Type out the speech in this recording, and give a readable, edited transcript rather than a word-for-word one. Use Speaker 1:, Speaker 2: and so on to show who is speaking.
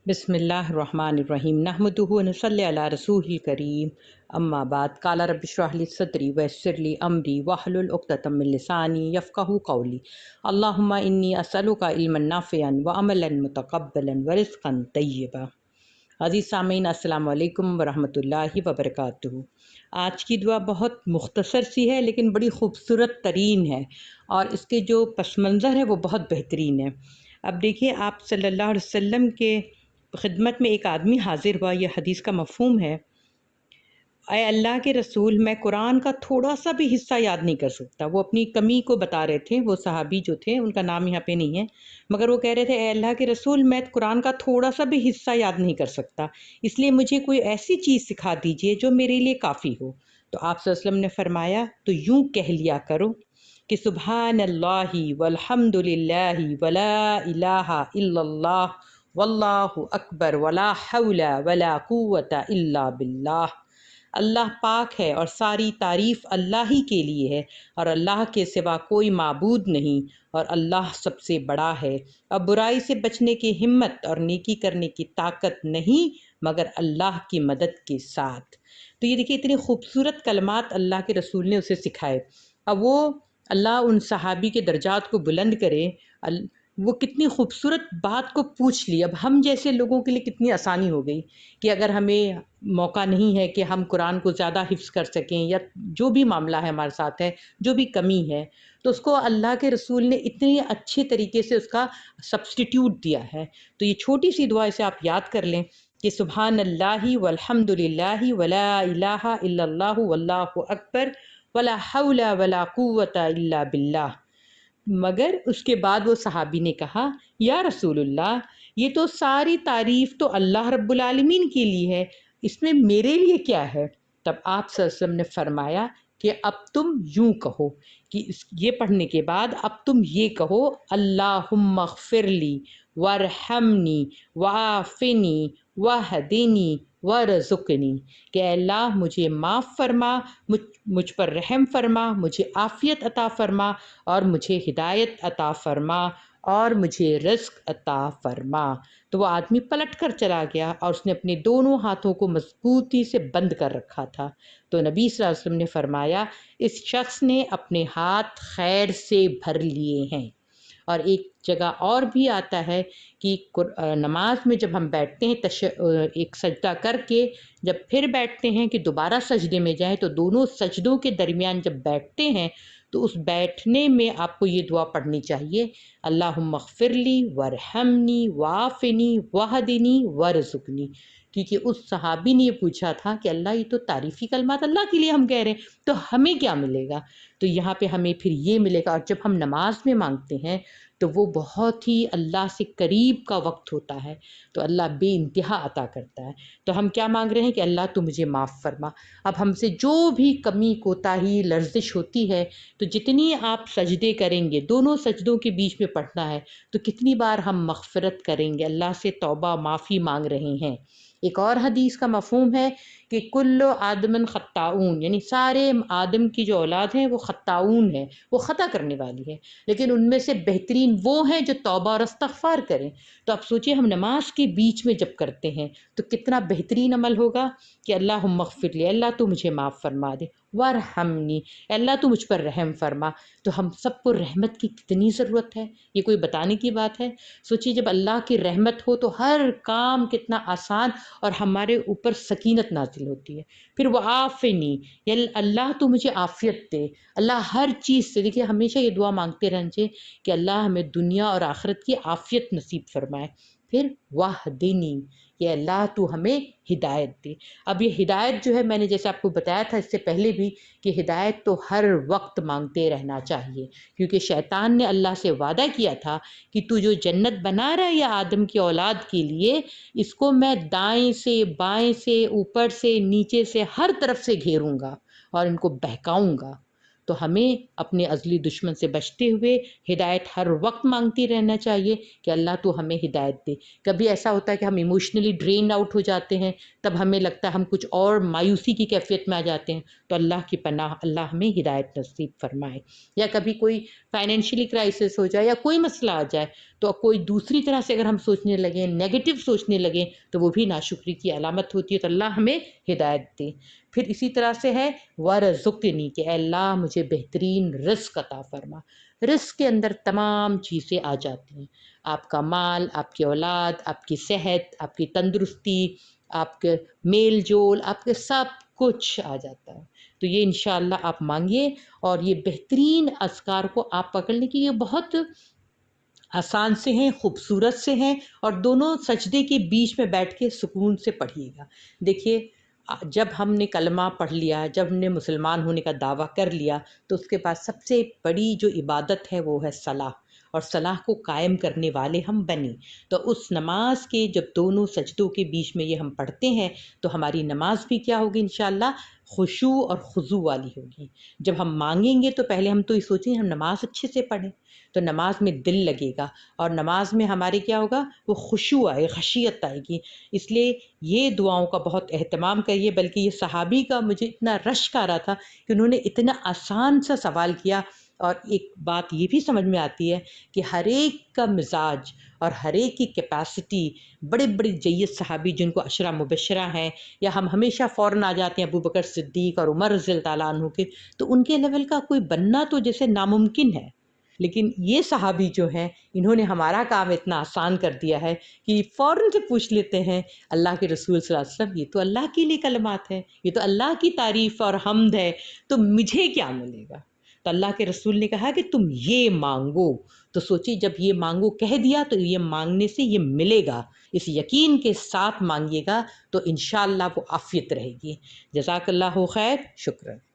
Speaker 1: बिस्मिल्लाहिर्रहमानिर्रहीम नहमदुहु व नसल्ली अला रसूलिल करीम अम्मा बाद क़ाला रब्बि इश्रह ली सदरी व यस्सिर ली अमरी वहलुल उक़दतम मिन लिसानी यफ़क़हू क़ौली अल्लाहुम्मा इन्नी असअलुका इल्मन नाफ़िअन व अमलन मुतक़ब्बलन व रिज़्क़न तय्यबा। अज़ीज़ सामीन अस्सलामु अलैकुम व रहमतुल्लाहि व बरकातुहू। आज की दुआ बहुत मुख्तसर सी है लेकिन बड़ी खूबसूरत तरीन है और इसके जो पस मंज़र है वो बहुत बेहतरीन है। अब देखिए, आप सल्लल्लाहु अलैहि वसल्लम के खिदमत में एक आदमी हाजिर हुआ। यह हदीस का मफ़हूम है, ऐ अल्लाह के रसूल, मैं कुरान का थोड़ा सा भी हिस्सा याद नहीं कर सकता। वो अपनी कमी को बता रहे थे। वो सहाबी जो थे, उनका नाम यहाँ पे नहीं है, मगर वो कह रहे थे, ऐ अल्लाह के रसूल, मैं कुरान का थोड़ा सा भी हिस्सा याद नहीं कर सकता, इसलिए मुझे कोई ऐसी चीज़ सिखा दीजिए जो मेरे लिए काफ़ी हो। तो आप सल्लल्लाहु अलैहि वसल्लम ने फरमाया, तो यूँ कह लिया करो कि सुबहान अल्लाहि वल्हम्दुलिल्लाहि वला इलाहा इल्लल्लाह वल्लाहु अकबर वला हौला वला कुव्वता इल्ला बिल्लाह। अल्लाह पाक है और सारी तारीफ़ अल्लाह ही के लिए है और अल्लाह के सिवा कोई माबूद नहीं और अल्लाह सबसे बड़ा है। अब बुराई से बचने की हिम्मत और नेकी करने की ताकत नहीं मगर अल्लाह की मदद के साथ। तो ये देखिए, इतनी खूबसूरत कलमात अल्लाह के रसूल ने उसे सिखाए। अब वो अल्लाह उन सहाबी के दर्जात को बुलंद करे। वो कितनी खूबसूरत बात को पूछ ली। अब हम जैसे लोगों के लिए कितनी आसानी हो गई कि अगर हमें मौका नहीं है कि हम कुरान को ज़्यादा हिफ्ज़ कर सकें या जो भी मामला है हमारे साथ है, जो भी कमी है, तो उसको अल्लाह के रसूल ने इतने अच्छे तरीके से उसका सब्स्टिट्यूट दिया है। तो ये छोटी सी दुआ, इसे आप याद कर लें कि सुबहान अल्लाहि वल्हम्दुलिल्लाहि वला इलाहा इल्लल्लाहु वल्लाहु अकबर वला हौला वला कुव्वता इल्ला बिल्लाह। मगर उसके बाद वो सहाबी ने कहा, या रसूलुल्लाह, ये तो सारी तारीफ़ तो अल्लाह रब्बुल आलमीन के लिए है, इसमें मेरे लिए क्या है? तब आप सल्लल्लाहु अलैहि वसल्लम ने फरमाया कि अब तुम यूँ कहो कि ये पढ़ने के बाद अब तुम ये कहो, अल्लाहुम्मा ग़फ़िरली वरहमनी वआफ़िनी वहदिनी वरज़ुक़नी, कि अल्लाह मुझे माफ़ फरमा, मुझ पर रहम फरमा, मुझे आफ़ियत अता फरमा और मुझे हिदायत अता फरमा और मुझे रिज़्क़ अता फरमा। तो वो आदमी पलट कर चला गया और उसने अपने दोनों हाथों को मज़बूती से बंद कर रखा था। तो नबी सल्लल्लाहु अलैहि वसल्लम ने फरमाया, इस शख्स ने अपने हाथ खैर से भर लिए हैं। और एक जगह और भी आता है कि नमाज में जब हम बैठते हैं, एक सजदा करके जब फिर बैठते हैं कि दोबारा सजदे में जाएं, तो दोनों सजदों के दरमियान जब बैठते हैं तो उस बैठने में आपको ये दुआ पढ़नी चाहिए, अल्लाहुम्मा ग़फ़िरली वरहमनी वाफ़िनी वहदिनी वरज़ुक़नी। क्योंकि उस सहाबी ने ये पूछा था कि अल्लाह, ये तो तारीफ़ी कलमात अल्लाह के लिए हम कह रहे हैं, तो हमें क्या मिलेगा? तो यहाँ पे हमें फिर ये मिलेगा। और जब हम नमाज में मांगते हैं तो वो बहुत ही अल्लाह से करीब का वक्त होता है, तो अल्लाह बेइंतहा अता करता है। तो हम क्या मांग रहे हैं कि अल्लाह तू मुझे माफ़ फरमा। अब हमसे जो भी कमी कोताही लर्जिश होती है, तो जितनी आप सजदे करेंगे, दोनों सजदों के बीच में पढ़ना है, तो कितनी बार हम मग़फ़िरत करेंगे, अल्लाह से तौबा माफ़ी मांग रहे हैं। एक और हदीस का मफ़हूम है कि कुल्लु आदमन ख़त्ताऊन, यानी सारे आदम की जो औलाद हैं वो ख़त्ताऊन है, वो ख़ता करने वाली है, लेकिन उनमें से बेहतरीन वो हैं जो तौबा और इस्तिग़फ़ार करें। तो आप सोचिए, हम नमाज के बीच में जब करते हैं तो कितना बेहतरीन अमल होगा कि अल्लाहुम्मा ग़फ़िरली, अल्लाह तू मुझे माफ़ फरमा दे, वरहमनी, अल्लाह तू मुझ पर रहम फरमा। तो हम सबको रहमत की कितनी ज़रूरत है, ये कोई बताने की बात है? सोचिए, जब अल्लाह की रहमत हो तो हर काम कितना आसान और हमारे ऊपर सकीनत नाज़िल होती है। फिर वो आफ़िनी, या अल्लाह तू मुझे आफ़ियत दे। अल्लाह हर चीज़ से, देखिए, हमेशा ये दुआ मांगते रहना चाहिए कि अल्लाह हमें दुनिया और आखिरत की आफ़ियत नसीब फरमाए। फिर वाहदिनी, ये अल्लाह तू हमें हिदायत दे। अब ये हिदायत जो है, मैंने जैसे आपको बताया था इससे पहले भी कि हिदायत तो हर वक्त मांगते रहना चाहिए, क्योंकि शैतान ने अल्लाह से वादा किया था कि तू जो जन्नत बना रहा है या आदम की औलाद के लिए, इसको मैं दाएं से बाएं से ऊपर से नीचे से हर तरफ से घेरूंगा और इनको बहकाऊंगा। तो हमें अपने अज़ली दुश्मन से बचते हुए हिदायत हर वक्त मांगती रहना चाहिए कि अल्लाह तो हमें हिदायत दे। कभी ऐसा होता है कि हम इमोशनली ड्रेन आउट हो जाते हैं, तब हमें लगता है हम कुछ और मायूसी की कैफियत में आ जाते हैं, तो अल्लाह की पनाह, अल्लाह हमें हिदायत नसीब फरमाए। या कभी कोई फाइनेंशियली क्राइसिस हो जाए या कोई मसला आ जाए, تو کوئی دوسری طرح سے اگر ہم سوچنے لگیں، نیگیٹو سوچنے لگیں، تو وہ بھی ناشکری کی علامت ہوتی ہے. تو اللہ ہمیں ہدایت دے. پھر اسی طرح سے ہے وَرْزُقْنِی، کہ اے اللہ مجھے بہترین رزق عطا فرما. رزق کے اندر تمام چیزیں آ جاتی ہیں، آپ کا مال، آپ کی اولاد، آپ کی صحت، آپ کی تندرستی، آپ کے میل جول، آپ کے سب کچھ آ جاتا ہے. تو یہ انشاءاللہ آپ مانگیے، اور یہ بہترین اذکار کو آپ پکڑ لیں کہ یہ بہت آسان سے ہیں، خوبصورت سے ہیں، اور دونوں سجدے کے بیچ میں بیٹھ کے سکون سے پڑھیے گا. دیکھیے جب ہم نے کلمہ پڑھ لیا، جب ہم نے مسلمان ہونے کا دعویٰ کر لیا، تو اس کے بعد سب سے بڑی جو عبادت ہے وہ ہے صلاح، اور صلاح کو قائم کرنے والے ہم بنیں. تو اس نماز کے جب دونوں سجدوں کے بیچ میں یہ ہم پڑھتے ہیں، تو ہماری نماز بھی کیا ہوگی انشاءاللہ، خشوع اور خضوع والی ہوگی. جب ہم مانگیں گے تو پہلے ہم تو یہ سوچیں ہم نماز اچھے سے پڑھیں، تو نماز میں دل لگے گا، اور نماز میں ہمارے کیا ہوگا، وہ خشوع آئے، خشیت آئے گی. اس لیے یہ دعاؤں کا بہت اہتمام کریے. بلکہ یہ صحابی کا مجھے اتنا رشک آ رہا تھا کہ انہوں نے اتنا آسان سا سوال کیا. اور ایک بات یہ بھی سمجھ میں آتی ہے کہ ہر ایک کا مزاج اور ہر ایک کی کیپیسٹی، بڑے بڑے جید صحابی جن کو عشرہ مبشرہ ہیں، یا ہم ہمیشہ فوراً آ جاتے ہیں ابو بکر صدیق اور عمر رضی اللہ تعالیٰ عنہ کے، تو ان کے لیول کا کوئی بننا تو جیسے ناممکن ہے. لیکن یہ صحابی جو ہیں، انہوں نے ہمارا کام اتنا آسان کر دیا ہے کہ فوراً سے پوچھ لیتے ہیں اللہ کے رسول صلی اللہ علیہ وسلم، یہ تو اللہ کے لیے کلمات ہیں، یہ تو اللہ کی تعریف اور حمد ہے، تو مجھے کیا ملے گا؟ تو اللہ کے رسول نے کہا کہ تم یہ مانگو. تو سوچی جب یہ مانگو کہہ دیا تو یہ مانگنے سے یہ ملے گا، اس یقین کے ساتھ مانگیے گا تو انشاءاللہ وہ عافیت رہے گی. جزاک اللہ خیر. شکریہ.